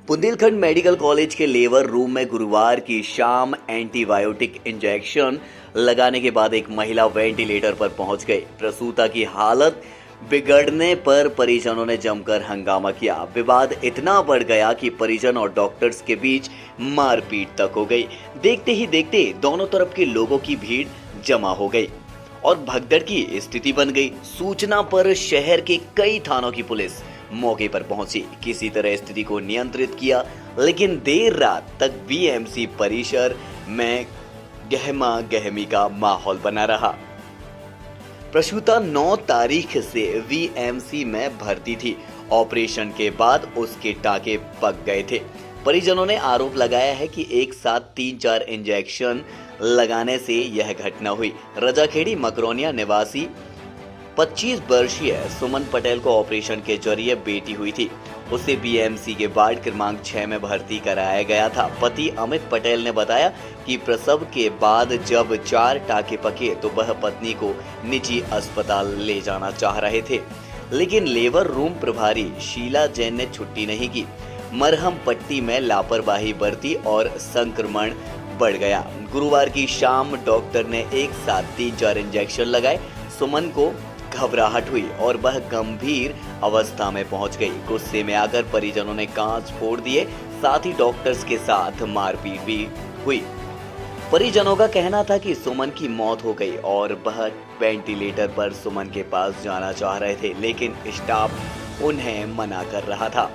Bundelkhand medical college के labour room में गुरुवार की शाम एंटीबायोटिक इंजेक्शन लगाने के बाद एक महिला वेंटिलेटर पर पहुंच गई। प्रसूता की हालत बिगड़ने पर परिजनों ने जमकर हंगामा किया। विवाद इतना बढ़ गया कि परिजन और डॉक्टर्स के बीच मारपीट तक हो गई। देखते ही देखते दोनों तरफ के लोगों की भीड़ जमा हो गई और भगदड़ की स्थिति बन गई। सूचना पर शहर के कई थानों की पुलिस मौके पर पहुंची, किसी तरह स्थिति को नियंत्रित किया, लेकिन देर रात तक बीएमसी परिसर में गहमा गहमी का माहौल बना रहा। प्रसूता 9 तारीख से वीएमसी में भर्ती थी। ऑपरेशन के बाद उसके टाके पक गए थे। परिजनों ने आरोप लगाया है कि एक साथ 3-4 इंजेक्शन लगाने से यह घटना हुई। रजाखेड़ी मकरोनिया निवासी 25 वर्षीय सुमन पटेल को ऑपरेशन के जरिए बेटी हुई थी। उसे बीएमसी के वार्ड क्रमांक 6 में भर्ती कराया गया था। पति अमित पटेल ने बताया कि प्रसव के बाद जब 4 टाके पके तो वह पत्नी को निजी अस्पताल ले जाना चाह रहे थे, लेकिन लेबर रूम प्रभारी शीला जैन ने छुट्टी नहीं की। मरहम पट्टी में लापरवाही बरती और संक्रमण बढ़ गया। गुरुवार की शाम डॉक्टर ने एक साथ 3-4 इंजेक्शन लगाए। सुमन को घबराहट हुई और वह गंभीर अवस्था में पहुंच गई। गुस्से में आकर परिजनों ने कांच फोड़ दिए, साथ ही डॉक्टर्स के साथ मारपीट भी हुई। परिजनों का कहना था कि सुमन की मौत हो गई और वह वेंटिलेटर पर सुमन के पास जाना चाह रहे थे, लेकिन स्टाफ उन्हें मना कर रहा था।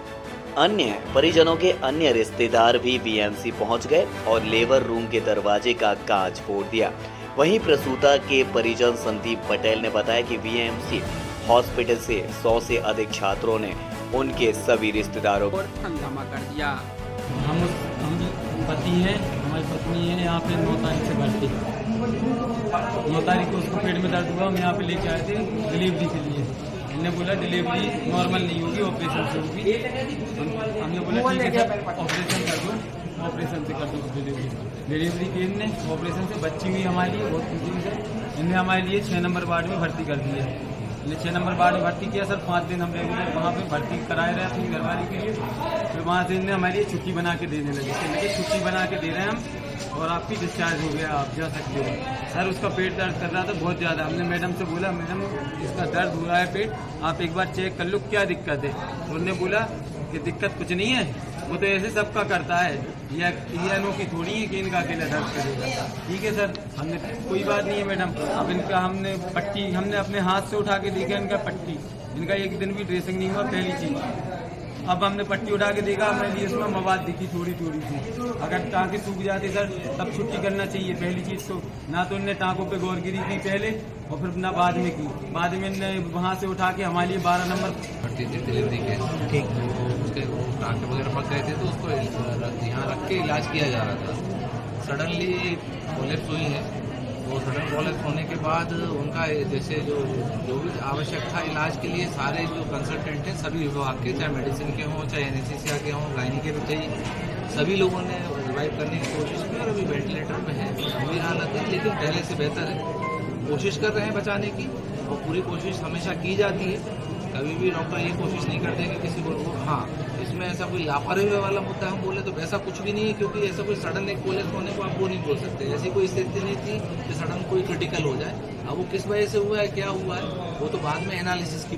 अन्य परिजनों के अन्य रिश्तेदार भी बीएमसी पहुंच गए और लेबर रूम के दरवाजे का कांच फोड़ दिया। वहीं प्रसूता के परिजन संदीप पटेल ने बताया कि बीएमसी हॉस्पिटल से 100 से अधिक छात्रों ने उनके सभी रिश्तेदारों को हंगामा कर दिया। हम पति हैं, हमारी पत्नी है यहाँ पे 9 तारीख से भर्ती। 9 तारीख को उसको पेट में दर्द हुआ, हम यहाँ पे लेके आए थे डिलीवरी के लिए। हमने बोला डिलीवरी नॉर्मल नहीं होगी, ऑपरेशन से होगी। हमने बोला ठीक है सर, ऑपरेशन कर दो, ऑपरेशन से कर दो डिलीवरी की। इनने ऑपरेशन से बच्ची हुई हमारे लिए बहुत खुशी से। इनने हमारे लिए 6 नंबर वार्ड में भर्ती कर दिया। इन्हें 6 नंबर वार्ड में भर्ती किया सर। 5 दिन हम रेगुलर वहाँ पे भर्ती कराए रहे अपनी घरवाली के लिए। फिर वहाँ से इन्हें हमारे लिए छुट्टी बना के देने लगे। छुट्टी बना के दे रहे हैं हम और आपकी डिस्चार्ज हो गया, आप जा सकते हो। सर उसका पेट दर्द कर रहा था बहुत ज़्यादा। हमने मैडम से बोला, मैडम इसका दर्द हो रहा है पेट, आप एक बार चेक कर लो क्या दिक्कत है। उन्होंने बोला कि दिक्कत कुछ नहीं है, वो तो ऐसे सबका करता है, या नो की थोड़ी है कि इनका अकेला दर्द करेगा। ठीक है सर, हमने कोई बात नहीं है मैडम। अब इनका हमने पट्टी हमने अपने हाथ से उठा के देखा, इनका पट्टी, इनका एक दिन भी ड्रेसिंग नहीं हुआ पहली चीज। अब हमने पट्टी उठा के देखा, हमारे लिए इसमें मवाद दिखी थोड़ी थोड़ी सी। अगर टाँके सूख जाते सर तब छुट्टी करना चाहिए पहली चीज तो। ना तो इनने टाँकों पे गौरगिरी की पहले और फिर ना बाद में की। बाद में इनने वहाँ से उठा के हमारे लिए 12 नंबर भर्ती थी डिलीवरी के। ठीक, उसके टाँके वगैरह पक गए थे तो उसको यहाँ रख के इलाज किया जा रहा था। सडनली कोलैप्स हुई है। तो सडन कोलैप्स होने के बाद उनका जैसे जो भी आवश्यक था इलाज के लिए, सारे जो कंसल्टेंट हैं सभी विभाग के, चाहे मेडिसिन के हों, चाहे एनेस्थीसिया के हों, गायनी के भी चाहिए, सभी लोगों ने रिवाइव करने की कोशिश की और अभी वेंटिलेटर में है, गंभीर हालत है, लेकिन पहले से बेहतर है। कोशिश कर रहे हैं बचाने की और पूरी कोशिश हमेशा की जाती है। कभी भी डॉक्टर ये कोशिश नहीं करते कि किसी को, हाँ इसमें ऐसा कोई लापरवाही वाला मुद्दा हम बोले तो वैसा कुछ भी नहीं है, क्योंकि ऐसा कोई सडन एक कोलैप्स होने को आप वो नहीं बोल सकते। ऐसी कोई स्थिति नहीं थी कि सडन कोई क्रिटिकल हो जाए। अब वो किस वजह से हुआ है, क्या हुआ है, वो तो बाद में एनालिसिस की